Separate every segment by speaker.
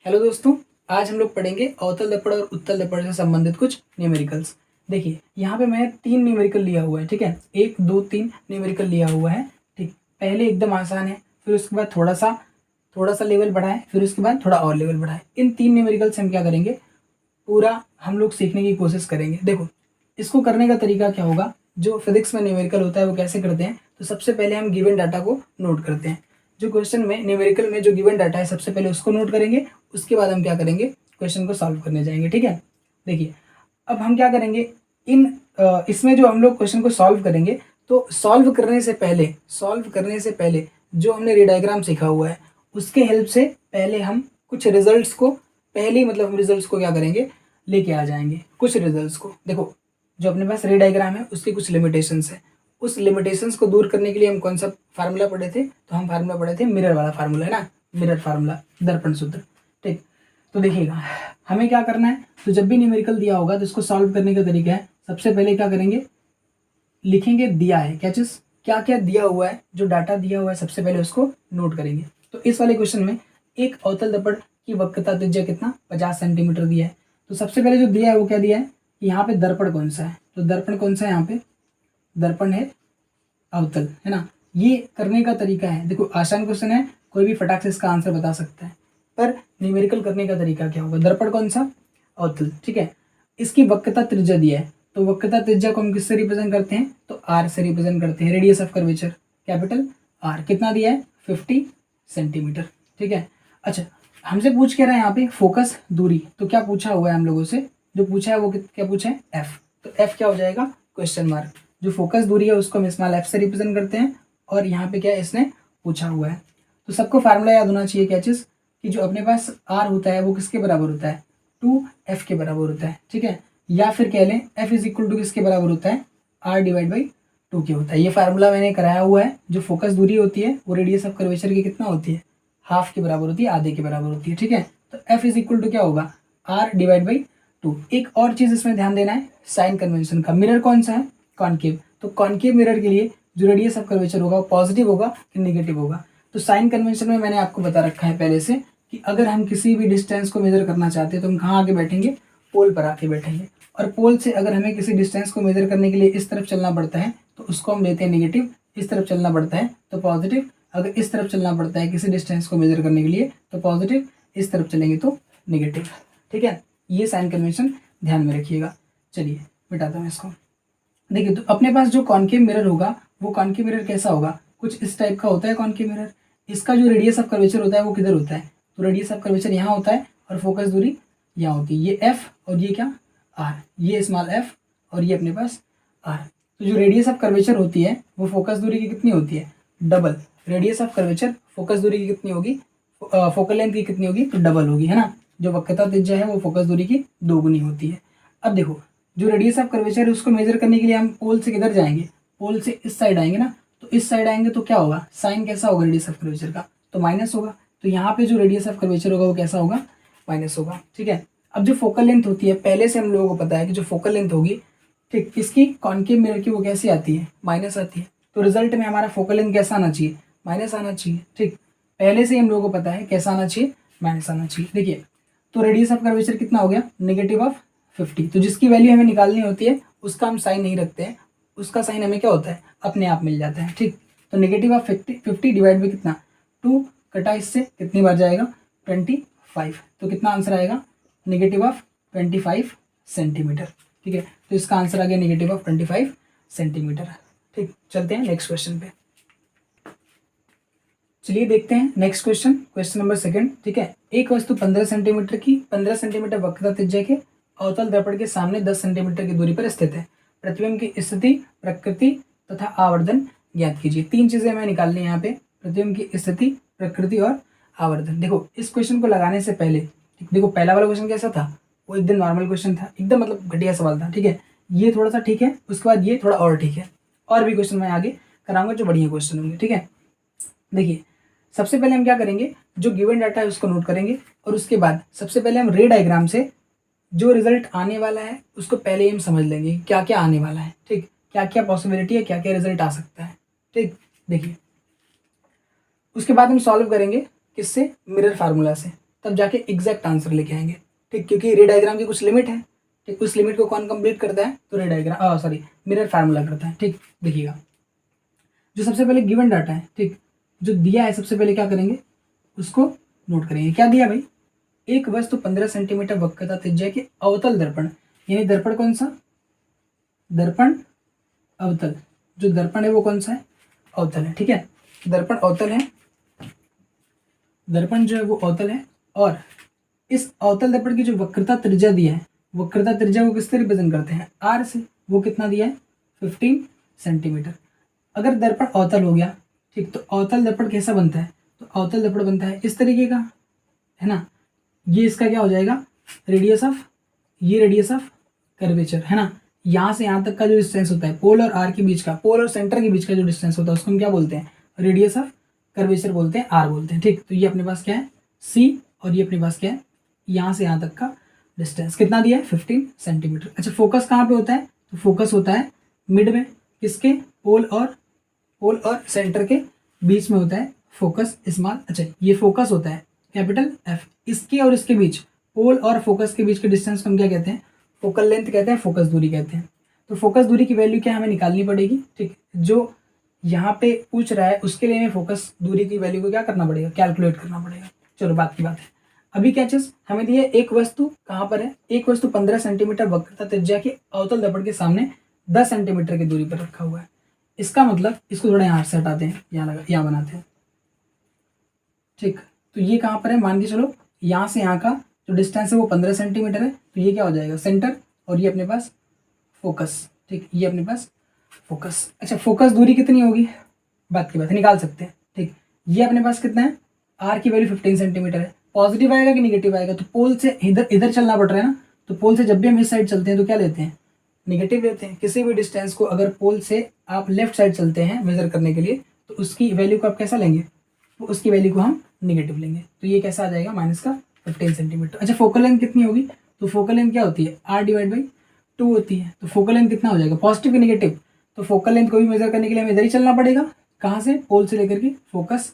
Speaker 1: Hello दोस्तों, आज हम लोग पढ़ेंगे अवतल दर्पण और उत्तल दर्पण से संबंधित कुछ न्यूमेरिकल्स। देखिए यहाँ पे मैं 3 न्यूमेरिकल लिया हुआ है, ठीक है। 1, 2, 3 न्यूमेरिकल लिया हुआ है, ठीक। पहले एकदम आसान है, फिर उसके बाद थोड़ा सा लेवल बढ़ा है, फिर उसके बाद थोड़ा और लेवल बढ़ा है। इन 3 न्यूमेरिकल से हम क्या करेंगे, पूरा हम लोग सीखने की कोशिश करेंगे। देखो इसको करने का तरीका क्या होगा, जो फिजिक्स में न्यूमेरिकल होता है वो कैसे करते हैं। तो सबसे पहले हम गिवन डाटा को नोट करते हैं। जो क्वेश्चन में न्यूमेरिकल में जो गिवन डाटा है सबसे पहले उसको नोट करेंगे, उसके बाद हम क्या करेंगे, क्वेश्चन को सॉल्व करने जाएंगे, ठीक है। देखिए अब हम क्या करेंगे, इसमें जो हम लोग क्वेश्चन को सॉल्व करेंगे, तो सॉल्व करने से पहले जो हमने रे डायग्राम सीखा हुआ है उसके हेल्प से पहले हम कुछ रिजल्ट्स को, पहले ही मतलब हम रिजल्ट्स को क्या करेंगे, लेके आ जाएंगे कुछ रिजल्ट्स को। देखो जो अपने पास रे डायग्राम है उसकी कुछ लिमिटेशंस है, उस लिमिटेशंस को दूर करने के लिए हम कौन सा फार्मूला पढ़े थे, तो हम फार्मूला पढ़े थे मिरर वाला फार्मूला, है ना, मिरर फार्मूला, दर्पण सूत्र, ठीक। तो देखिएगा हमें क्या करना है, तो जब भी न्यूमेरिकल दिया होगा तो इसको सॉल्व करने का तरीका है, सबसे पहले क्या करेंगे, लिखेंगे दिया है क्या चीज, क्या क्या दिया हुआ है, जो डाटा दिया हुआ है सबसे पहले उसको नोट करेंगे। तो इस वाले क्वेश्चन में एक अवतल दर्पण की वक्रता त्रिज्या कितना 50 सेंटीमीटर दिया है। तो सबसे पहले जो दिया है वो क्या दिया है कि यहाँ पे दर्पण कौन सा है, तो दर्पण कौन सा है, यहाँ पे दर्पण है अवतल, है ना। ये करने का तरीका है, देखो आसान क्वेश्चन है, कोई भी फटाक से इसका आंसर बता सकता है, पर न्यूमेरिकल करने का तरीका क्या होगा, दर्पण कौन सा, अवतल, ठीक है। इसकी वक्रता त्रिज्या दिया है, तो वक्रता त्रिज्या को हम किससे रिप्रेजेंट करते हैं, तो आर से रिप्रेजेंट करते हैं, radius of curvature capital R, कितना दिया है 50 सेंटीमीटर, ठीक है। अच्छा हमसे पूछ क्या रहा है यहाँ पे फोकस दूरी, तो क्या पूछा हुआ है हम लोगों से, जो पूछा है वो क्या पूछा है एफ, तो एफ क्या हो जाएगा क्वेश्चन मार्क, जो फोकस दूरी है उसको हम स्मॉल एफ से रिप्रेजेंट करते हैं, और यहाँ पे क्या है इसने पूछा हुआ है। तो सबको फार्मूला याद होना चाहिए, क्या चीज़, कि जो अपने पास आर होता है वो किसके बराबर होता है, 2f के बराबर होता है, ठीक है। या फिर कह लें f इज इक्वल टू किसके बराबर होता है, r डिवाइड बाई 2 के होता है। ये फार्मूला मैंने कराया हुआ है, जो फोकस दूरी होती है वो रेडियस ऑफ कर्वेचर की कितना होती है, हाफ के बराबर होती है, आधे के बराबर होती है, ठीक है। तो f इज इक्वल टू क्या होगा, r डिवाइड बाई 2। एक और चीज़ इसमें ध्यान देना है, साइन कन्वेंशन का, मिरर कौन सा है, कॉनकेव, तो कॉनकेव मिरर के लिए जो रेडियस ऑफ कर्वेचर होगा वो पॉजिटिव होगा कि नेगेटिव होगा। तो साइन कन्वेंशन में मैंने आपको बता रखा है पहले से कि अगर हम किसी भी डिस्टेंस को मेजर करना चाहते हैं तो हम कहाँ आके बैठेंगे, पोल पर आके बैठेंगे, और पोल से अगर हमें किसी डिस्टेंस को मेजर करने के लिए इस तरफ चलना पड़ता है तो उसको हम लेते हैं नेगेटिव, इस तरफ चलना पड़ता है तो पॉजिटिव, अगर इस तरफ चलना पड़ता है किसी डिस्टेंस को मेजर करने के लिए तो पॉजिटिव, इस तरफ चलेंगे तो नेगेटिव, ठीक है। ये साइन कन्वेंशन ध्यान में रखिएगा। चलिए मिटाता हूँ इसको। देखिए तो अपने पास जो कॉनकेव मिरर होगा वो कॉनकेव मिरर कैसा होगा, कुछ इस टाइप का होता है कॉनकेव मिरर। इसका जो रेडियस ऑफ कर्वेचर होता है वो किधर होता है, तो रेडियस ऑफ कर्वेचर यहाँ होता है और फोकस दूरी यहाँ होती है, ये एफ और ये क्या आर, ये स्मॉल एफ और ये अपने पास आर। तो जो रेडियस ऑफ कर्वेचर होती है वो फोकस दूरी की कितनी होती है, double, radius of curvature focus दूरी की कितनी होगी, फोकल लेंथ की कितनी होगी, तो डबल होगी, है ना। जो वक्रता त्रिज्या है वो फोकस दूरी की दोगुनी होती है। अब देखो जो रेडियस ऑफ कर्वेचर है उसको मेजर करने के लिए हम पोल से किधर जाएंगे, पोल से इस साइड आएंगे ना, तो इस साइड आएंगे तो क्या होगा, साइन कैसा होगा रेडियस ऑफ कर्वेचर का, तो माइनस होगा। तो यहाँ पे जो रेडियस ऑफ कर्वेचर होगा वो कैसा होगा, माइनस होगा, ठीक है। अब जो फोकल लेंथ होती है, पहले से हम लोगों को पता है कि जो फोकल लेंथ होगी, ठीक, इसकी कॉनकेव मिरर की वो कैसी आती है, माइनस आती है। तो रिजल्ट में हमारा फोकल लेंथ कैसा आना चाहिए, माइनस आना चाहिए, ठीक। पहले से ही हम लोगों को पता है कैसा आना चाहिए, माइनस आना चाहिए। देखिए तो रेडियस ऑफ कर्वेचर कितना हो गया, नेगेटिव ऑफ 50। तो जिसकी वैल्यू हमें निकालनी होती है उसका हम साइन नहीं रखते हैं, उसका साइन हमें क्या होता है, अपने आप मिल जाता है, ठीक। तो नेगेटिव ऑफ 50 डिवाइड बाई कितना 2, कटा इससे कितनी बार जाएगा 25, तो कितना आंसर आएगा, नेगेटिव ऑफ 25 सेंटीमीटर, ठीक है। तो इसका आंसर आ गया नेगेटिव ऑफ 25 सेंटीमीटर, ठीक। चलते हैं नेक्स्ट क्वेश्चन पे। चलिए देखते हैं नेक्स्ट क्वेश्चन, क्वेश्चन नंबर 2, ठीक है। एक वस्तु 15 सेंटीमीटर की 15 सेंटीमीटर वक्रता त्रिज्या के अवतल दर्पण के सामने 10 सेंटीमीटर की दूरी पर स्थित है। प्रतिबिंब की स्थिति, प्रकृति तथा आवर्धन ज्ञात कीजिए। 3 चीजें हमें निकालनी है यहाँ पे, प्रतिबिंब की स्थिति, प्रकृति और आवर्धन। देखो इस क्वेश्चन को लगाने से पहले देखो पहला वाला क्वेश्चन कैसा था, वो एकदम नॉर्मल क्वेश्चन था, एकदम मतलब घटिया सवाल था, ठीक है। ये थोड़ा सा ठीक है, उसके बाद ये थोड़ा और ठीक है, और भी क्वेश्चन मैं आगे कराऊंगा जो बढ़िया क्वेश्चन होंगे, ठीक है। देखिए सबसे पहले हम क्या करेंगे, जो गिवन डाटा है उसको नोट करेंगे, और उसके बाद सबसे पहले हम रे डायग्राम से जो रिजल्ट आने वाला है उसको पहले ही हम समझ लेंगे क्या क्या आने वाला है, ठीक, क्या क्या पॉसिबिलिटी है, क्या क्या रिजल्ट आ सकता है, ठीक। देखिए उसके बाद हम सॉल्व करेंगे किससे, मिरर फार्मूला से। तब जाके एग्जैक्ट आंसर लेके आएंगे। ठीक, क्योंकि रे डायग्राम की कुछ लिमिट है। ठीक, उस लिमिट को कौन कंप्लीट करता है? तो रे डायग्राम सॉरी मिरर फार्मूला करता है। ठीक, देखिएगा जो सबसे पहले गिवन डाटा है, ठीक, जो दिया है सबसे पहले क्या करेंगे, उसको नोट करेंगे। क्या दिया भाई? एक वस्तु 15 सेंटीमीटर वक्रता त्रिज्या के अवतल दर्पण, यानी दर्पण कौन सा? दर्पण अवतल। जो दर्पण है वो कौन सा है? अवतल है। ठीक है, दर्पण अवतल है, दर्पण जो है वो अवतल है। और इस अवतल दर्पण की जो वक्रता त्रिज्या दी है, वक्रता त्रिज्या को किससे रिप्रेजेंट करते हैं? आर से। वो कितना दिया है? 15 सेंटीमीटर। अगर दर्पण अवतल हो गया, ठीक, तो अवतल दर्पण कैसा बनता है? तो अवतल दर्पण बनता है इस तरीके का, है ना। ये इसका क्या हो जाएगा? रेडियस ऑफ, ये रेडियस ऑफ कर्वेचर, है ना। यहाँ से यहाँ तक का जो डिस्टेंस होता है, पोल और आर के बीच का, पोल और सेंटर के बीच का जो डिस्टेंस होता है, उसको हम क्या बोलते हैं? रेडियस ऑफ कर्वेचर बोलते हैं, आर बोलते हैं। ठीक, तो ये अपने पास क्या है? सी, और ये अपने पास क्या है? यहाँ से यहाँ तक का डिस्टेंस कितना दिया है? 15 सेंटीमीटर। अच्छा, फोकस कहाँ पे होता है? तो फोकस होता है मिड में, किसके? पोल और सेंटर के बीच में होता है फोकस, स्मॉल। अच्छा, ये फोकस होता है कैपिटल एफ। इसके और इसके बीच, पोल और फोकस के बीच के डिस्टेंस को हम क्या कहते हैं? फोकल लेंथ कहते हैं, फोकस दूरी कहते हैं। तो फोकस दूरी की वैल्यू क्या हमें निकालनी पड़ेगी? ठीक, जो यहाँ पे पूछ रहा है उसके लिए हमें फोकस दूरी की वैल्यू को क्या करना पड़ेगा? कैलकुलेट करना पड़ेगा। चलो, बात की बात है। अभी क्या चीज हमें दी है? एक वस्तु कहाँ पर है? एक वस्तु 15 सेंटीमीटर वक्रता त्रिज्या के अवतल दर्पण के सामने 10 सेंटीमीटर की दूरी पर रखा हुआ है। इसका मतलब, इसको थोड़ा यहाँ से हटाते हैं, यहाँ बनाते हैं। ठीक, तो ये कहाँ पर है? मान के चलो यहाँ से यहाँ का जो डिस्टेंस है वो 15 सेंटीमीटर है, तो ये क्या हो जाएगा? सेंटर, और ये अपने पास फोकस। ठीक, ये अपने पास फोकस। अच्छा, फोकस दूरी कितनी होगी? बात की बात है, निकाल सकते हैं। ठीक, ये अपने पास कितना है? आर की वैल्यू 15 सेंटीमीटर है। पॉजिटिव आएगा कि निगेटिव आएगा? तो पोल से इधर चलना पड़ रहा है ना, तो पोल से जब भी हम इस साइड चलते हैं तो क्या लेते हैं? निगेटिव लेते हैं। किसी भी डिस्टेंस को अगर पोल से आप लेफ्ट साइड चलते हैं मेजर करने के लिए, तो उसकी वैल्यू को आप कैसा लेंगे? तो उसकी वैल्यू को हम निगेटिव लेंगे। तो ये कैसा आ जाएगा? माइनस का 15 सेंटीमीटर। अच्छा, फोकल लेंथ कितनी होगी? तो फोकल लेंथ क्या होती है? आर डिवाइड बाई 2 होती है। तो फोकल लेंथ कितना हो जाएगा? पॉजिटिव कि निगेटिव? तो फोकल लेंथ को भी मेजर करने के लिए हमें इधर ही चलना पड़ेगा। कहाँ से? पोल से लेकर के फोकस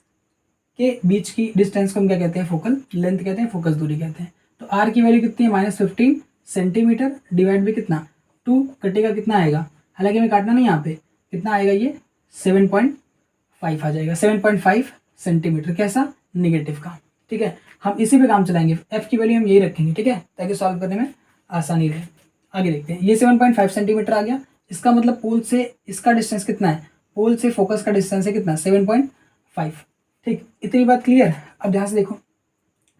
Speaker 1: के बीच की डिस्टेंस को हम क्या कहते हैं? फोकल लेंथ कहते हैं, फोकस दूरी कहते हैं। तो आर की वैल्यू कितनी है? -15 सेंटीमीटर डिवाइड बाई कितना? 2, कटेगा कितना आएगा? हालांकि हमें काटना नहीं, यहाँ पे कितना आएगा? ये 7.5 आ जाएगा। 7.5 सेंटीमीटर कैसा? निगेटिव का। ठीक है, हम इसी पे काम चलाएंगे। एफ की वैल्यू हम यही रखेंगे, ठीक है, ताकि सॉल्व करने में आसानी रहे। आगे देखते हैं। ये 7.5 सेंटीमीटर आ गया। इसका मतलब पोल से इसका डिस्टेंस कितना है? पोल से फोकस का डिस्टेंस है कितना? 7.5। ठीक, इतनी बात क्लियर। अब ध्यान से देखो,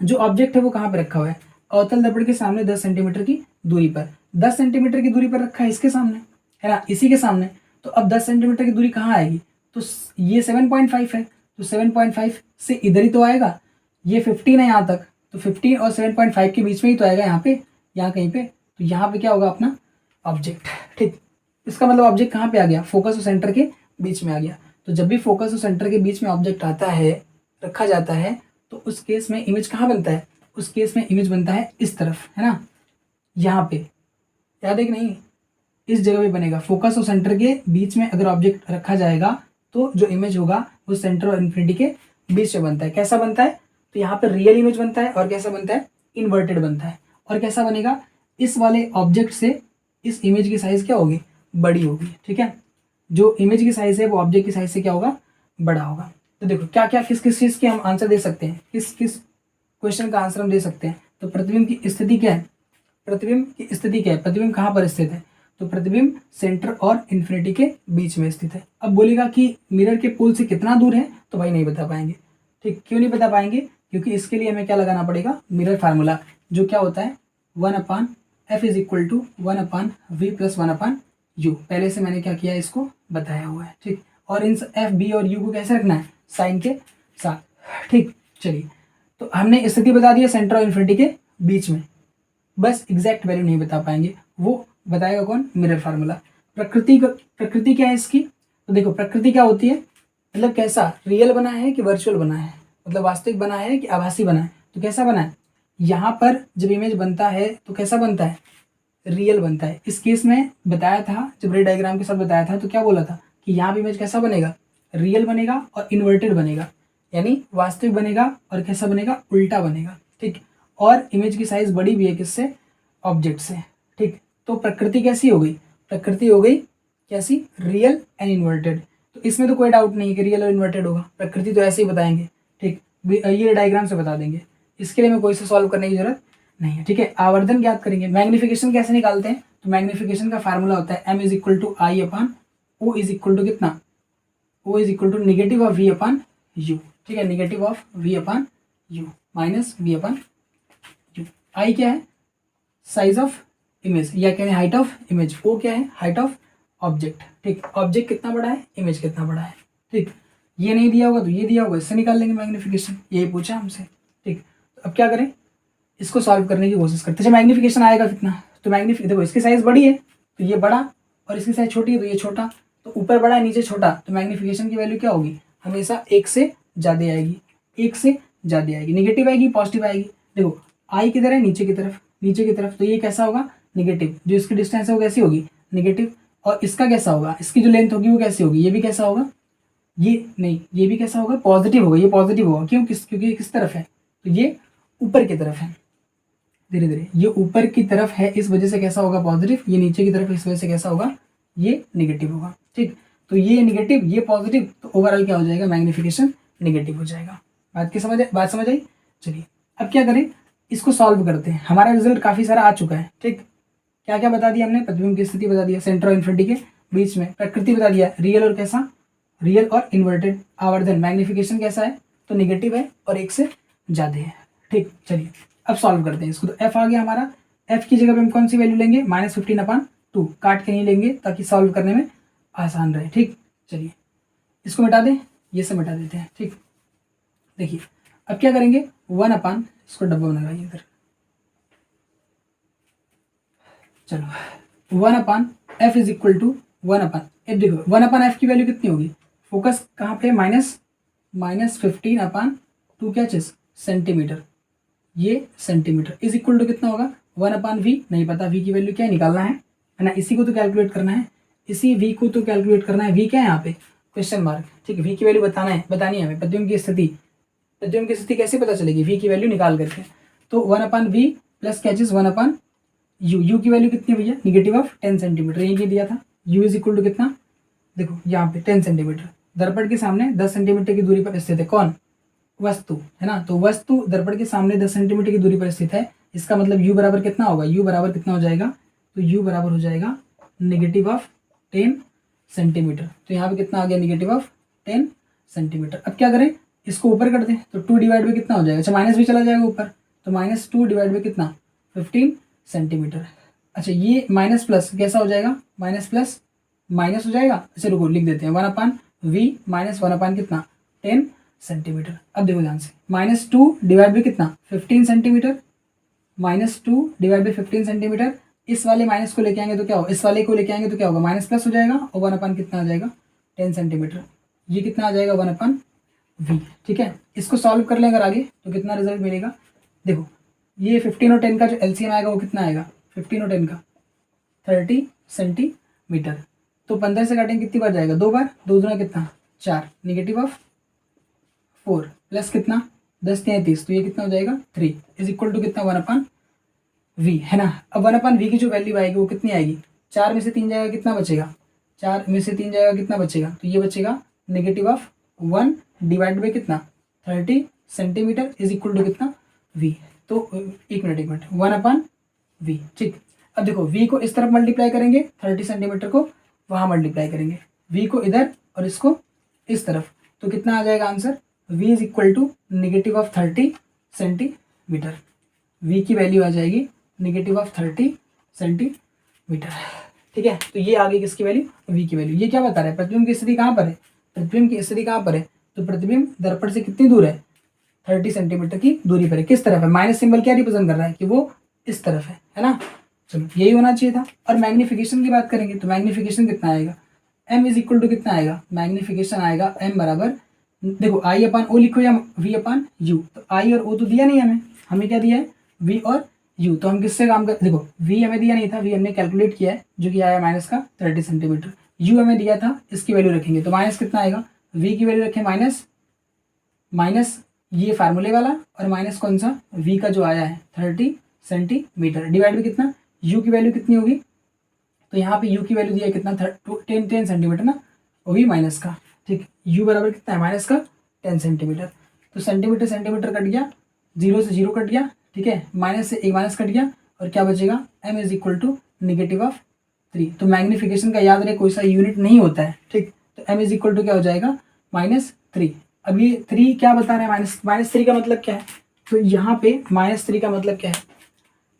Speaker 1: जो ऑब्जेक्ट है वो कहाँ पे रखा हुआ है? अवतल दर्पण के सामने 10 सेंटीमीटर की दूरी पर। 10 सेंटीमीटर की दूरी पर रखा है, इसके सामने, है ना, इसी के सामने। तो अब 10 सेंटीमीटर की दूरी कहाँ आएगी? तो ये 7.5 है, तो 7.5 से इधर ही तो आएगा। ये 15 है यहाँ तक, तो 15 और 7.5 के बीच में ही तो आएगा, यहाँ पे, यहाँ कहीं पे। तो यहाँ पे क्या होगा? अपना ऑब्जेक्ट। ठीक, इसका मतलब ऑब्जेक्ट कहाँ पे आ गया? फोकस और सेंटर के बीच में आ गया। तो जब भी फोकस और सेंटर के बीच में ऑब्जेक्ट आता है, रखा जाता है, तो उस केस में इमेज कहाँ बनता है? उस केस में इमेज बनता है इस तरफ, है ना, यहाँ पे। याद है कि नहीं? इस जगह पे बनेगा। फोकस और सेंटर के बीच में अगर ऑब्जेक्ट रखा जाएगा तो जो इमेज होगा वो सेंटर और इन्फिनिटी के बीच में बनता है। कैसा बनता है? तो यहाँ पर रियल इमेज बनता है, और कैसा बनता है? इन्वर्टेड बनता है। और कैसा बनेगा? इस वाले ऑब्जेक्ट से इस इमेज की साइज क्या होगी? बड़ी होगी। ठीक है, जो इमेज की साइज है वो ऑब्जेक्ट की साइज से क्या होगा? बड़ा होगा। तो देखो क्या क्या किस किस चीज़ के हम आंसर दे सकते हैं, किस किस क्वेश्चन का आंसर हम दे सकते हैं। तो प्रतिबिंब की स्थिति क्या है? प्रतिबिंब की स्थिति क्या है? प्रतिबिंब कहाँ पर स्थित है? तो प्रतिबिंब सेंटर और इन्फिनिटी के बीच में स्थित है। अब बोलेगा कि मिरर के पोल से कितना दूर है, तो भाई नहीं बता पाएंगे। ठीक, क्यों नहीं बता पाएंगे? क्योंकि इसके लिए हमें क्या लगाना पड़ेगा? मिरर फार्मूला, जो क्या होता है? 1/f is equal to 1/v plus 1/u। पहले से मैंने क्या किया, इसको बताया हुआ है। ठीक, और इन एफ, बी और यू को कैसे रखना है? साइन के साथ। ठीक, चलिए, तो हमने स्थिति बता दी है सेंटर और इन्फिनिटी के बीच में, बस एग्जैक्ट वैल्यू नहीं बता पाएंगे। वो बताएगा कौन? Mirror formula. प्रकृति क्या है इसकी? तो देखो, प्रकृति क्या होती है, मतलब कैसा, रियल बना है कि वर्चुअल बना है, मतलब वास्तविक बना है कि आभासी बना है। तो कैसा बना है? यहाँ पर जब इमेज बनता है तो कैसा बनता है? रियल बनता है। इस केस में बताया था, जब रे डायग्राम के साथ बताया था, तो क्या बोला था कि यहाँ भी इमेज कैसा बनेगा? रियल बनेगा और इन्वर्टेड बनेगा, यानी वास्तविक बनेगा और कैसा बनेगा? उल्टा बनेगा। ठीक। और इमेज की साइज बड़ी भी है किससे, ऑब्जेक्ट से, ठीक। तो प्रकृति कैसी हो गई, प्रकृति हो गई कैसी, रियल एंड इन्वर्टेड। तो इसमें तो कोई डाउट नहीं है कि रियल और इन्वर्टेड होगा, प्रकृति तो ऐसे ही बताएंगे, ठीक। ये डायग्राम से बता देंगे, इसके लिए हमें कोई से सॉल्व करने की जरूरत नहीं है, ठीक है। आवर्धन ज्ञात करेंगे, मैग्निफिकेशन कैसे निकालते हैं, तो मैग्निफिकेशन का फार्मूला होता है m is equal to I upon O is equal to कितना, O is equal to negative of v upon u, ठीक है, negative of v upon u minus v upon u. I क्या है, size of image या क्या है, height of image. ओ क्या है, हाइट ऑफ ऑब्जेक्ट, ठीक। ऑब्जेक्ट कितना बड़ा है, इमेज कितना बड़ा है, ठीक। ये नहीं दिया होगा तो ये दिया होगा, इससे निकाल लेंगे मैग्निफिकेशन, यही पूछा हमसे, ठीक। तो अब क्या करें, इसको सॉल्व करने की कोशिश करते हैं। मैग्निफिकेशन आएगा कितना, तो देखो इसकी साइज बड़ी है तो ये बड़ा, और इसकी साइज छोटी है तो ये छोटा, तो ऊपर बड़ा है नीचे छोटा, तो मैग्निफिकेशन की वैल्यू क्या होगी, हमेशा एक से ज़्यादा आएगी, एक से ज़्यादा आएगी, निगेटिव आएगी पॉजिटिव आएगी। देखो आई किधर है, नीचे की तरफ, नीचे की तरफ, तो ये कैसा होगा, निगेटिव। जो इसकी डिस्टेंस है वो कैसी होगी, निगेटिव। और इसका कैसा होगा, इसकी जो लेंथ होगी वो कैसी होगी, ये भी कैसा होगा, ये नहीं, ये भी कैसा होगा, पॉजिटिव होगा, ये पॉजिटिव होगा। क्यों, क्योंकि किस तरफ है, तो ये ऊपर की तरफ है, धीरे धीरे ये ऊपर की तरफ है, इस वजह से कैसा होगा, पॉजिटिव। ये नीचे की तरफ इस वजह से कैसा होगा, ये निगेटिव होगा, ठीक। तो ये निगेटिव ये पॉजिटिव, तो ओवरऑल क्या हो जाएगा, मैग्निफिकेशन निगेटिव हो जाएगा। बात समझ आई। चलिए अब क्या करें, इसको सॉल्व करते हैं। हमारा रिजल्ट काफी सारा आ चुका है, ठीक। क्या क्या बता दिया हमने, प्रतिबिंब की स्थिति बता दिया, सेंटर और इन्फिनिटी के बीच में, प्रकृति बता दिया, रियल और कैसा, रियल और इन्वर्टेड। आवर्धन मैग्निफिकेशन कैसा है, तो निगेटिव है और एक से ज्यादा है, ठीक। चलिए अब सॉल्व करते हैं इसको। तो एफ आ गया हमारा, एफ की जगह पे हम कौन सी वैल्यू लेंगे, -15/2, काट के नहीं लेंगे ताकि सॉल्व करने में आसान रहे, ठीक। चलिए इसको मिटा दें, ये से मिटा देते हैं, ठीक। देखिए अब क्या करेंगे, 1/, इसको डब्बा बना लगाइए इधर, चलो 1/, F is equal to 1/, F देखो 1/f की वैल्यू कितनी होगी, फोकस कहाँ पे, -15/2 क्या चीज, सेंटीमीटर, ये सेंटीमीटर, इज इक्वल टू कितना होगा, 1/v, नहीं पता v की वैल्यू क्या है, निकालना है ना, इसी को तो कैलकुलेट करना है, इसी v को तो कैलकुलेट करना है। v क्या है यहाँ पे, क्वेश्चन मार्क, ठीक। v की वैल्यू बतानी है हमें, प्रतिबिंब की स्थिति कैसे पता चलेगी, v की वैल्यू निकाल करके। तो 1/v प्लस क्या चीज 1/u, u की वैल्यू कितनी है भैया, निगेटिव ऑफ 10 सेंटीमीटर, ये दिया था। u इज इक्वल टू कितना, देखो यहाँ पे 10 सेंटीमीटर, दर्पण के सामने 10 सेंटीमीटर की दूरी पर स्थित है, कौन, वस्तु, है ना। तो वस्तु दर्पण के सामने 10 सेंटीमीटर की दूरी पर स्थित है, इसका मतलब u बराबर कितना होगा, u बराबर कितना हो जाएगा, तो u बराबर हो जाएगा निगेटिव ऑफ 10 सेंटीमीटर। तो यहाँ पे कितना आ गया, निगेटिव ऑफ 10 सेंटीमीटर। अब क्या करें, इसको ऊपर कर दें, तो 2 डिवाइड बाई कितना हो जाएगा, अच्छा माइनस भी चला जाएगा ऊपर, तो -2 डिवाइड बाई कितना, 15 सेंटीमीटर। अच्छा ये माइनस प्लस कैसा हो जाएगा, माइनस प्लस माइनस हो जाएगा, अच्छा रुको लिख देते हैं, 1/v माइनस 1/ कितना, 10 सेंटीमीटर। अब देखो ध्यान से, -2 डिवाइड बाई कितना, 15 सेंटीमीटर, -2 डिवाइड बाई 15 सेंटीमीटर। इस वाले माइनस को लेके आएंगे तो क्या होगा, इस वाले को लेके आएंगे तो क्या होगा, माइनस प्लस हो जाएगा, और 1/, कितना आ जाएगा, 10 सेंटीमीटर। ये कितना आ जाएगा, 1/v, ठीक है। इसको सॉल्व कर लें अगर आगे तो कितना रिजल्ट मिलेगा, देखो ये 15 और 10 का जो एलसीएम आएगा वो कितना आएगा, 15 और 10 का 30 सेंटीमीटर। तो 15 से काटेंगे कितनी बार जाएगा, 2 बार, 2 दूना कितना 4, निगेटिव ऑफ 4 प्लस कितना 10 3 30, तो ये कितना हो जाएगा 3 इज इक्वल टू कितना 1/v, है ना। अब 1/v की जो वैल्यू आएगी वो कितनी आएगी, 4 में से 3 जाएगा कितना बचेगा, 4 में से 3 जाएगा कितना बचेगा, तो ये बचेगा निगेटिव ऑफ 1 डिवाइड बाई कितना 30 सेंटीमीटर इज इक्वल टू कितना v। तो एक मिनट 1/v, ठीक। अब देखो v को इस तरफ मल्टीप्लाई करेंगे, 30 सेंटीमीटर को वहां मल्टीप्लाई करेंगे, v को इधर और इसको इस तरफ, तो कितना आ जाएगा answer, v is equal to negative of 30 centimetre. v की वैल्यू आ जाएगी निगेटिव ऑफ 30 सेंटीमीटर, ठीक है। तो ये आ गई किसकी वैल्यू, v की वैल्यू। ये क्या बता रहा है, प्रतिबिंब की स्थिति कहाँ पर है, प्रतिबिंब की स्थिति कहाँ पर है, तो प्रतिबिंब दर्पण से कितनी दूर है, 30 सेंटीमीटर की दूरी पर है। किस तरफ है, माइनस सिंबल क्या रिप्रेजेंट कर रहा है कि वो इस तरफ है ना। चलो यही होना चाहिए था। और मैग्निफिकेशन की बात करेंगे तो मैग्निफिकेशन कितना आएगा, m इज इक्वल टू कितना आएगा, मैग्निफिकेशन आएगा m बराबर, देखो I/O लिखो या V/U, तो I और O तो दिया नहीं हमें क्या दिया है V और U। तो हम किससे काम कर, देखो V हमें दिया नहीं था, V हमने कैलकुलेट किया है जो कि आया माइनस का 30 सेंटीमीटर, U हमें दिया था, इसकी वैल्यू रखेंगे तो माइनस कितना आएगा, V की वैल्यू रखें माइनस, ये फार्मूले वाला और माइनस कौन सा, v का जो आया है 30 सेंटीमीटर, डिवाइड में कितना, u की वैल्यू कितनी होगी, तो यहाँ पे u की वैल्यू दिया है कितना 10 सेंटीमीटर ना, वो भी माइनस का, ठीक, u बराबर कितना है माइनस का 10 सेंटीमीटर, तो सेंटीमीटर सेंटीमीटर कट गया, 0 से 0 कट गया, ठीक है, माइनस से एक माइनस कट गया, और क्या बचेगा, m इज इक्वल टू -3। तो मैग्नीफिकेशन का याद रहे कोई सा यूनिट नहीं होता है, ठीक, तो m इज इक्वल टू क्या हो जाएगा -3। अब ये 3 क्या बता रहे हैं, -3 का मतलब क्या है, तो यहाँ पे -3 का मतलब क्या है,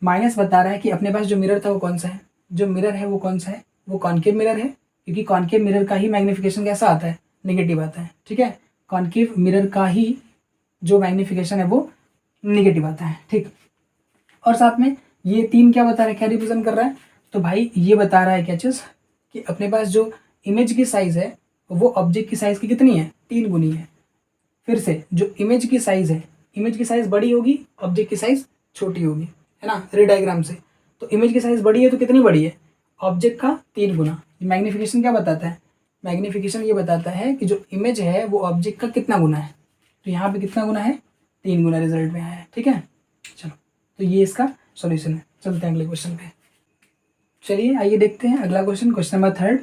Speaker 1: माइनस बता रहा है कि अपने पास जो मिरर था वो कौन सा है, जो मिरर है वो कौन सा है, वो कॉन्केव मिरर है, क्योंकि कॉन्केव मिरर का ही मैग्नीफिकेशन कैसा आता है, नेगेटिव आता है, ठीक है, कॉन्केव मिरर का ही जो मैग्नीफिकेशन है वो नेगेटिव आता है, ठीक। और साथ में ये 3 क्या बता रहा है, क्या रिप्रेजेंट कर रहा है, तो भाई ये बता रहा है क्या चीज़, कि अपने पास जो इमेज की साइज़ है वो ऑब्जेक्ट की साइज़ की कितनी है, 3 गुनी है। फिर से जो इमेज की साइज़ है, इमेज की साइज़ बड़ी होगी, ऑब्जेक्ट की साइज़ छोटी होगी, है ना, रे डायग्राम से। तो इमेज की साइज़ बड़ी है तो कितनी बड़ी है, ऑब्जेक्ट का 3 गुना। मैग्नीफिकेशन क्या बताता है, मैग्नीफिकेशन ये बताता है कि जो इमेज है वो ऑब्जेक्ट का कितना गुना है, तो यहाँ पे कितना गुना है, 3 गुना रिजल्ट में आया है, ठीक है। चलो, तो ये इसका सॉल्यूशन है। चलते हैं अगले क्वेश्चन पे। चलिए आइए देखते हैं अगला क्वेश्चन, क्वेश्चन नंबर 3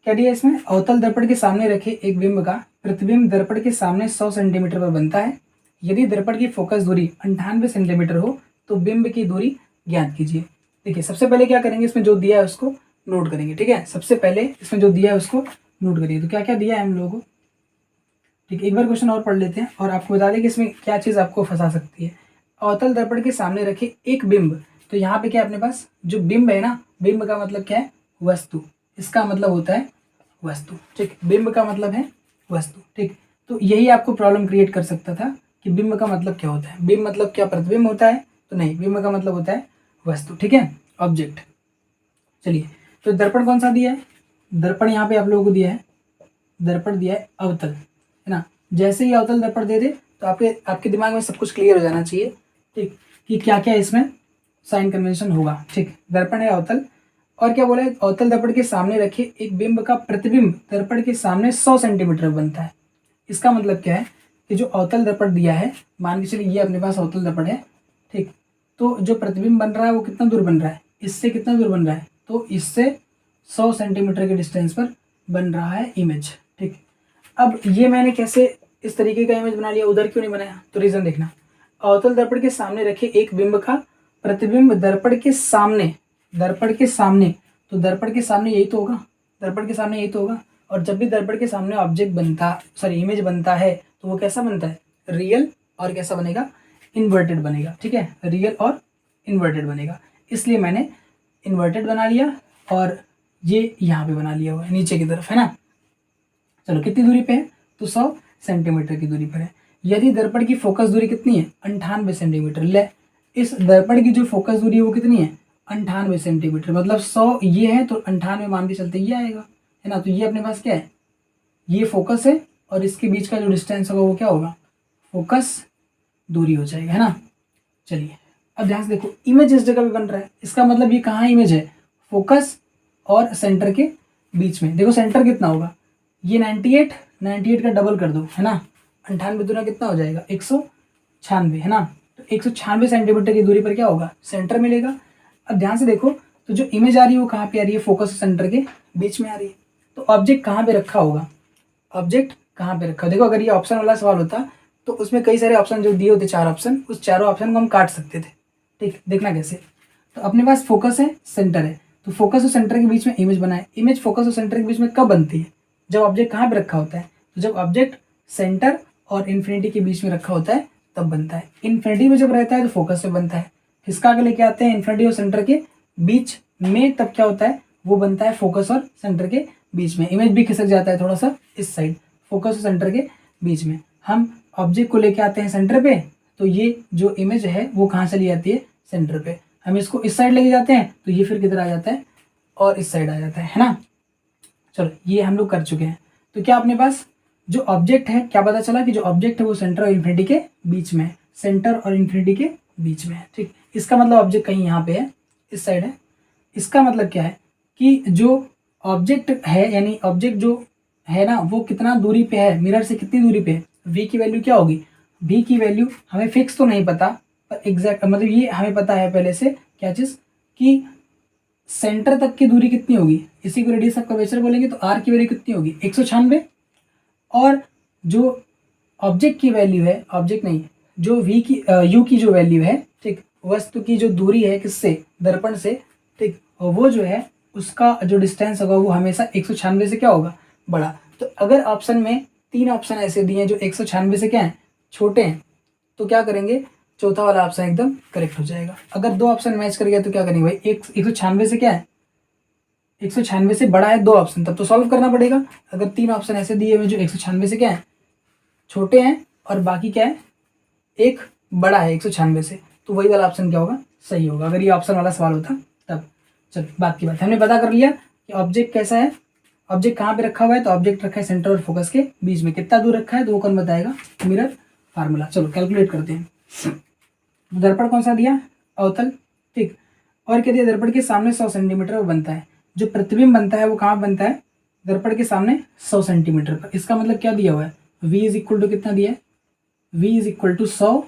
Speaker 1: क्या दिया है इसमें, अवतल दर्पण के सामने रखे एक बिंब का प्रतिबिंब दर्पण के सामने 100 सेंटीमीटर पर बनता है। यदि दर्पण की फोकस दूरी 98 सेंटीमीटर हो तो बिंब की दूरी ज्ञात कीजिए। देखिए सबसे पहले क्या करेंगे, इसमें जो दिया है उसको नोट करेंगे, ठीक है। सबसे पहले इसमें जो दिया है उसको नोट करिए। तो क्या क्या दिया है हम लोगों को, ठीक है, एक बार क्वेश्चन और पढ़ लेते हैं और आपको बता दें कि इसमें क्या चीज़ आपको फंसा सकती है। अवतल दर्पण के सामने रखे एक बिंब, तो यहाँ पे क्या अपने पास जो बिंब है ना, बिंब का मतलब क्या है, वस्तु, इसका मतलब होता है वस्तु, ठीक, बिंब का मतलब है वस्तु, ठीक। तो यही आपको प्रॉब्लम क्रिएट कर सकता था कि बिंब का मतलब क्या होता है, बिंब मतलब क्या प्रतिबिंब होता है, तो नहीं, बिंब का मतलब होता है वस्तु, ठीक है, ऑब्जेक्ट। चलिए, तो दर्पण कौन सा दिया है, दर्पण यहाँ पे आप लोगों को दिया है, दर्पण दिया है अवतल, है ना। जैसे ही अवतल दर्पण दे दे तो आपके दिमाग में सब कुछ क्लियर हो जाना चाहिए, ठीक, कि क्या क्या इसमें साइन कन्वेंशन होगा, ठीक। दर्पण है अवतल, और क्या बोला है, अवतल दर्पण के सामने रखे एक बिंब का प्रतिबिंब दर्पण के सामने 100 सेंटीमीटर बनता है। इसका मतलब क्या है कि जो अवतल दर्पण दिया है, मान के चलिए ये अपने पास अवतल दर्पण है, ठीक, तो जो प्रतिबिंब बन रहा है वो कितना दूर बन रहा है, इससे कितना दूर बन रहा है, तो इससे 100 सेंटीमीटर के डिस्टेंस पर बन रहा है इमेज, ठीक। अब ये मैंने कैसे इस तरीके का इमेज बना लिया, उधर क्यों नहीं बनाया, तो रीजन देखना, अवतल दर्पण के सामने रखे एक बिंब का प्रतिबिंब दर्पण के सामने, दर्पण के सामने, तो दर्पण के सामने यही तो होगा, दर्पण के सामने यही तो होगा। और जब भी दर्पण के सामने ऑब्जेक्ट बनता, सॉरी इमेज बनता है, तो वो कैसा बनता है, रियल, और कैसा बनेगा, इन्वर्टेड बनेगा, ठीक है, रियल और इन्वर्टेड बनेगा। इसलिए मैंने इन्वर्टेड बना लिया और ये यहाँ पे बना लिया हुआ है नीचे की तरफ, है ना। चलो कितनी दूरी पे है, तो 100 सेंटीमीटर की दूरी पर है। यदि दर्पण की फोकस दूरी कितनी है, 98 सेंटीमीटर। ले, इस दर्पण की जो फोकस दूरी है वो कितनी है, 98 सेंटीमीटर, मतलब 100 ये है तो 98 मान के चलते ये आएगा, है ना। तो ये अपने पास क्या है, ये फोकस है और इसके बीच का जो डिस्टेंस होगा वो क्या होगा, फोकस दूरी हो जाएगा, है ना। चलिए अब ध्यान से देखो, इमेज इस जगह पे बन रहा है, इसका मतलब ये कहाँ इमेज है, फोकस और सेंटर के बीच में। देखो सेंटर कितना होगा, ये 98 का डबल कर दो, है ना, 98 दूना कितना हो जाएगा, 196, है ना। तो 196 सेंटीमीटर की दूरी पर क्या होगा, सेंटर मिलेगा। अब ध्यान से देखो, तो जो इमेज आ रही है वो कहाँ पे आ रही है, फोकस और सेंटर के बीच में आ रही है। तो ऑब्जेक्ट कहाँ पे रखा होगा, ऑब्जेक्ट कहाँ पे रखा, देखो अगर ये ऑप्शन वाला सवाल होता तो उसमें कई सारे ऑप्शन जो दिए होते, 4 ऑप्शन, उस चारों ऑप्शन को हम काट सकते थे, ठीक। देखना कैसे, तो अपने पास फोकस है, सेंटर है, तो फोकस और सेंटर के बीच में इमेज बना है। इमेज फोकस और सेंटर के बीच में कब बनती है, जब ऑब्जेक्ट कहाँ पे रखा होता है, तो जब ऑब्जेक्ट सेंटर और इन्फिनिटी के बीच में रखा होता है तब बनता है। इन्फिनिटी में जब रहता है तो फोकस पे बनता है, खिसका के लेके आते हैं इन्फिनिटी और सेंटर के बीच में, तब क्या होता है, वो बनता है फोकस और सेंटर के बीच में। इमेज भी खिसक जाता है थोड़ा सा इस साइड, फोकस और सेंटर के बीच में। हम ऑब्जेक्ट को लेके आते हैं सेंटर पे, तो ये जो इमेज है वो कहाँ चली जाती है, सेंटर पे। हम इसको इस साइड लेके जाते हैं तो ये फिर किधर आ जाता है, और इस साइड आ जाता है ना। चलो ये हम लोग कर चुके हैं। तो क्या अपने पास जो ऑब्जेक्ट है, क्या पता चला कि जो ऑब्जेक्ट है वो सेंटर और इन्फिनिटी के बीच में है, सेंटर और इन्फिनिटी के बीच में है, ठीक। इसका मतलब ऑब्जेक्ट कहीं यहाँ पे है, इस साइड है। इसका मतलब क्या है कि जो ऑब्जेक्ट है, यानी ऑब्जेक्ट जो है ना वो कितना दूरी पे है, मिरर से कितनी दूरी पे है, v की वैल्यू क्या होगी, v की वैल्यू हमें फिक्स तो नहीं पता, पर एग्जैक्ट मतलब ये हमें पता है पहले से क्या चीज़ कि सेंटर तक की दूरी कितनी होगी, इसी को रेडियस ऑफ कर्वेचर बोलेंगे। तो r की वैल्यू कितनी होगी 196, और जो ऑब्जेक्ट की वैल्यू है, ऑब्जेक्ट नहीं, जो v की u की जो वैल्यू है, ठीक, वस्तु की जो दूरी है किससे, दर्पण से, ठीक, और वो जो है उसका जो डिस्टेंस होगा वो हमेशा 196 से क्या होगा, बड़ा। तो अगर ऑप्शन में 3 ऑप्शन ऐसे दिए हैं जो 196 से क्या है, छोटे हैं, तो क्या करेंगे, चौथा वाला ऑप्शन एकदम करेक्ट हो जाएगा। अगर 2 ऑप्शन मैच कर गया तो क्या करेंगे भाई, 196 से क्या है, 196 से बड़ा है 2 ऑप्शन, तब तो सॉल्व करना पड़ेगा। अगर 3 ऑप्शन ऐसे दिए हुए जो 196 से क्या है, छोटे हैं, और बाकी क्या है, एक बड़ा है 196 से, तो वही वाला ऑप्शन क्या होगा, सही होगा, अगर ये ऑप्शन वाला सवाल होता तब। चलो बात की बात, हमने पता कर लिया कि ऑब्जेक्ट कैसा है, ऑब्जेक्ट कहाँ पे रखा हुआ है, तो ऑब्जेक्ट रखा है सेंटर और फोकस के बीच में, कितना दूर रखा है तो वो कौन बताएगा, मिरर फार्मूला। चलो कैलकुलेट करते हैं। दर्पण कौन सा दिया, अवतल, ठीक, और क्या दिया, दर्पण के सामने 100 सेंटीमीटर वो बनता है, जो प्रतिबिंब बनता है वो कहाँ बनता है, दर्पण के सामने 100 सेंटीमीटर पर। इसका मतलब क्या दिया हुआ है, v इज इक्वल टू कितना दिया है, v is equal to 100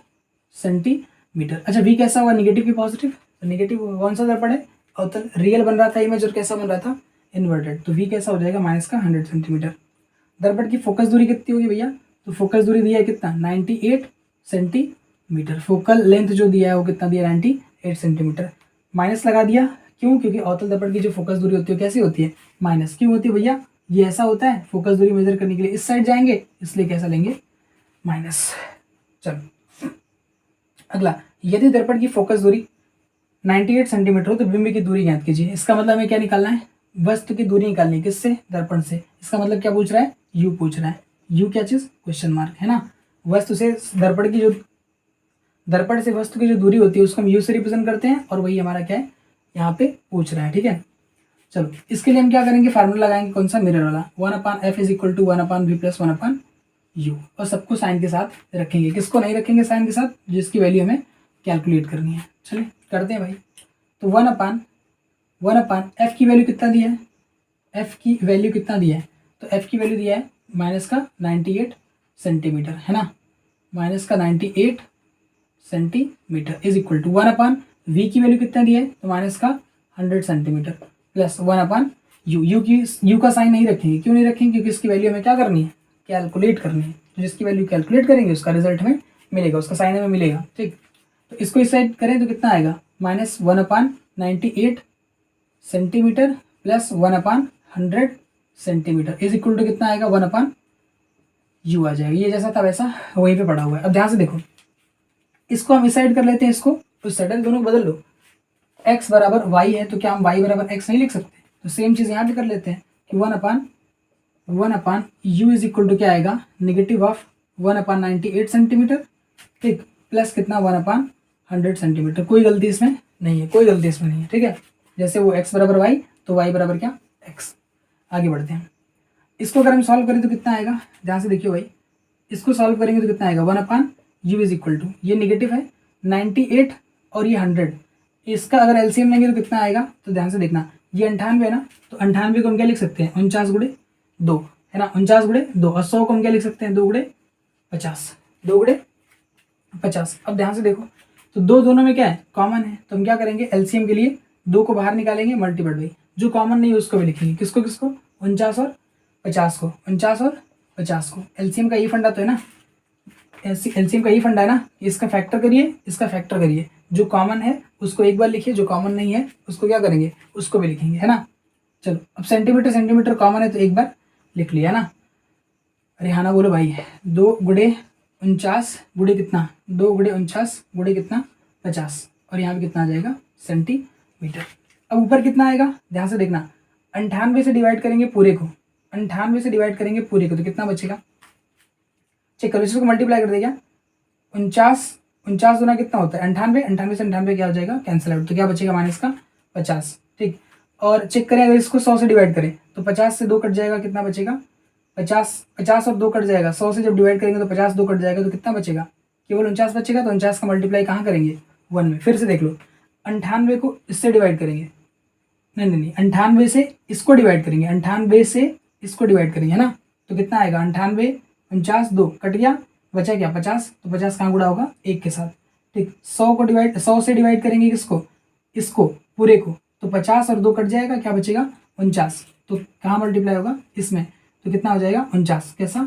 Speaker 1: centimetre. अच्छा v कैसा होगा, निगेटिव की पॉजिटिव, तो निगेटिव कौन सा दर्पण है, अवतल, रियल बन रहा था इमेज, और कैसा बन रहा था, इन्वर्टेड, तो v कैसा हो जाएगा, माइनस का 100 सेंटीमीटर। दर्पण की फोकस दूरी कितनी होगी भैया, तो फोकस दूरी दिया है कितना, 98 सेंटीमीटर। फोकल लेंथ जो दिया है वो कितना दिया, 98 सेंटीमीटर। माइनस लगा दिया, क्यों, क्योंकि अवतल दर्पण की जो फोकस दूरी होती है कैसी होती है, माइनस। क्यों होती है भैया, ये ऐसा होता है, फोकस दूरी मेजर करने के लिए इस साइड जाएंगे, इसलिए कैसा लेंगे, माइनस। चलो अगला, यदि दर्पण की फोकस दूरी 98 सेंटीमीटर हो तो बिंब की दूरी ज्ञात कीजिए। इसका मतलब हमें क्या निकालना है, वस्तु की दूरी निकालनी है, किससे, दर्पण से। इसका मतलब क्या पूछ रहा है, यू पूछ रहा है। यू क्या चीज, क्वेश्चन मार्क है ना। वस्तु से दर्पण की जो, दर्पण से वस्तु की जो दूरी होती है उसको हम यू से रिप्रेजेंट करते हैं, और वही हमारा क्या है, यहाँ पे पूछ रहा है, ठीक है। चलो इसके लिए हम क्या करेंगे, फार्मूला लगाएंगे कौन सा, मिरर वाला, 1/f is equal to 1/v plus 1/u, और सबको साइन के साथ रखेंगे। किसको नहीं रखेंगे साइन के साथ, जिसकी वैल्यू हमें कैलकुलेट करनी है। चलिए करते हैं भाई। तो 1/1 एफ की वैल्यू कितना दिया है, एफ की वैल्यू कितना दिया है, तो एफ की वैल्यू दिया है माइनस का 98 सेंटीमीटर, है ना, माइनस का 98 centimetre is equal to 1/v की वैल्यू कितना दिया है, तो माइनस का 100 सेंटीमीटर प्लस 1/u। यू का साइन नहीं रखेंगे, क्यों नहीं रखेंगे, क्योंकि इसकी वैल्यू हमें क्या करनी है, कैलकुलेट करनी है। तो जिसकी वैल्यू कैलकुलेट करेंगे उसका रिजल्ट हमें मिलेगा, उसका साइन हमें मिलेगा, ठीक। तो इसको इस साइड करें तो कितना आएगा, minus 1/98 centimetre plus 1/100 centimetre is equal to कितना आएगा, 1/u आ जाएगा। ये जैसा था वैसा वहीं पे पड़ा हुआ है। अब ध्यान से देखो, इसको हम इस साइड कर लेते हैं, इसको उस साइड, दोनों को बदल लो। x बराबर y है तो क्या हम y बराबर x नहीं लिख सकते, तो सेम चीज़ यहाँ पे कर लेते हैं कि 1/1/u इज इक्वल टू क्या आएगा, नेगेटिव ऑफ 1/98 सेंटीमीटर, ठीक, प्लस कितना 1/100 सेंटीमीटर। कोई गलती इसमें नहीं है, कोई गलती इसमें नहीं है, ठीक है। जैसे वो x बराबर y तो y बराबर क्या, x। आगे बढ़ते हैं, इसको अगर हम सॉल्व करें तो कितना आएगा, ध्यान से देखिए भाई, इसको सॉल्व करेंगे तो कितना आएगा, 1/u इज इक्वल टू, ये नेगेटिव है 98 और ये 100, इसका अगर एलसीएम लेंगे तो कितना आएगा, तो ध्यान से देखना, ये 98 है ना, तो 98 को हम क्या लिख सकते हैं, 49 गुणे 2, है ना, 49 गुणे 2, और 100 को हम क्या लिख सकते हैं, 2 गुणे 50, 2 गुणे 50। अब ध्यान से देखो, तो दो दोनों में क्या है, कॉमन है, तो हम क्या करेंगे, एलसीएम के लिए 2 को बाहर निकालेंगे, मल्टीप्लाइड बाई जो कॉमन नहीं है उसको भी लिखेंगे, किसको किसको, 49 और 50 को, 49 और 50 को। एलसीएम का ये फंडा तो है ना, एलसीएम का ये फंडा है ना, इसका फैक्टर करिए, इसका फैक्टर करिए, जो कॉमन है उसको एक बार लिखिए, जो कॉमन नहीं है उसको क्या करेंगे, उसको भी लिखेंगे, है ना। चलो अब सेंटीमीटर सेंटीमीटर कॉमन है तो एक बार लिख लिया ना। अरे हाँ ना बोलो भाई, 2 गुणे 49 गुणे कितना, 2 गुणे 49 गुणे कितना 50, और यहाँ पे कितना आ जाएगा, सेंटीमीटर। अब ऊपर कितना आएगा, ध्यान से देखना, 98 से डिवाइड करेंगे पूरे को, 98 से डिवाइड करेंगे पूरे को तो कितना बचेगा, चेक करो, इसको मल्टीप्लाई कर देगा, 49 गुना कितना होता है 98, 98 से 98 क्या हो जाएगा, कैंसिल आउट, तो क्या बचेगा, माइनस का 50, ठीक। और चेक करें अगर इसको 100 से डिवाइड करें तो 50 से 2 कट जाएगा, कितना बचेगा, 50 और 2 कट जाएगा, 100 से जब डिवाइड करेंगे तो 50 2 कट जाएगा, तो कितना बचेगा, केवल 49 बचेगा। तो 49 का मल्टीप्लाई कहाँ करेंगे, 1 में। फिर से देख लो, 98 को इससे डिवाइड करेंगे, नहीं 98 से इसको डिवाइड करेंगे, 98 से इसको डिवाइड करेंगे, है ना, तो कितना आएगा, 98 49 2 कट गया, बचा क्या 50, तो 50 कहाँ गुणा होगा 1 के साथ, ठीक। 100 से डिवाइड करेंगे किसको, इसको पूरे को, तो 50 और 2 कट जाएगा, क्या बचेगा 49, तो कहाँ मल्टीप्लाई होगा इसमें, तो कितना हो जाएगा 49, कैसा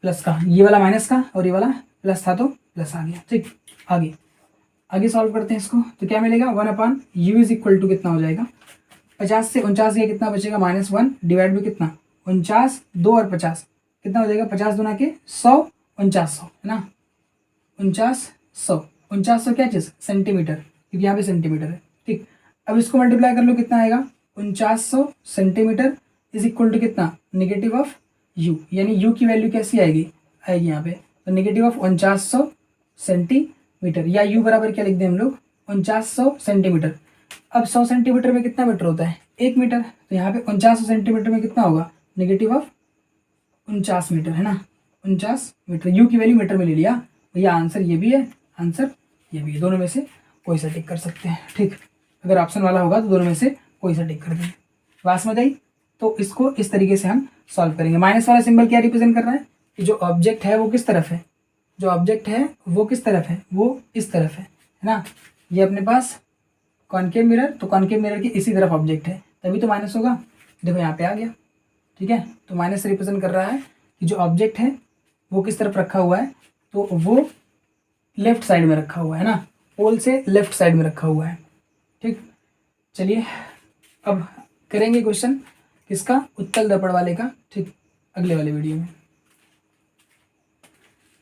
Speaker 1: प्लस का, ये वाला माइनस का और ये वाला प्लस था तो प्लस आ गया, ठीक। आगे सॉल्व करते हैं इसको, तो क्या मिलेगा 1/u इज इक्वल टू कितना हो जाएगा 50 से 49 गया, कितना बचेगा -1 डिवाइड में कितना 49, 2 और 50 कितना हो जाएगा 50 दूना के 100, 4900 है ना, 4900 क्या चीज़ सेंटीमीटर, क्योंकि यहाँ पे सेंटीमीटर है, ठीक। अब इसको मल्टीप्लाई कर लो, कितना आएगा 4900 सेंटीमीटर इज इक्वल टू कितना नेगेटिव ऑफ u, यानी u की वैल्यू कैसी आएगी यहाँ पे, तो नेगेटिव ऑफ 4900 सेंटीमीटर, या u बराबर क्या लिख दें हम लोग 4900 सेंटीमीटर। अब 100 सेंटीमीटर में कितना मीटर होता है 1 मीटर, तो यहाँ पे 4900 सेंटीमीटर में कितना होगा नेगेटिव ऑफ 49 मीटर है ना, 49 मीटर, u की वैल्यू मीटर में ले लिया भैया, आंसर ये भी है, आंसर ये भी है, दोनों में से कोई सा टिक कर सकते हैं, ठीक। अगर ऑप्शन वाला होगा तो दोनों में से कोई सा टिक कर देंगे। बात समझ आई, तो इसको इस तरीके से हम सॉल्व करेंगे। माइनस वाला सिंबल क्या रिप्रेजेंट कर रहा है कि जो ऑब्जेक्ट है वो किस तरफ है, जो ऑब्जेक्ट है वो किस तरफ है, वो इस तरफ है ना। ये अपने पास कॉनकेव मिरर, तो कॉनकेव मिरर की इसी तरफ ऑब्जेक्ट है, तभी तो माइनस होगा, देखो यहाँ पे आ गया, ठीक है। तो माइनस रिप्रेजेंट कर रहा है कि जो ऑब्जेक्ट है वो किस तरफ रखा हुआ है, तो वो लेफ्ट साइड में रखा हुआ है ना, पोल से लेफ्ट साइड में रखा हुआ है, ठीक। चलिए अब करेंगे क्वेश्चन किसका, उत्तल दर्पण वाले का, ठीक, अगले वाले वीडियो में।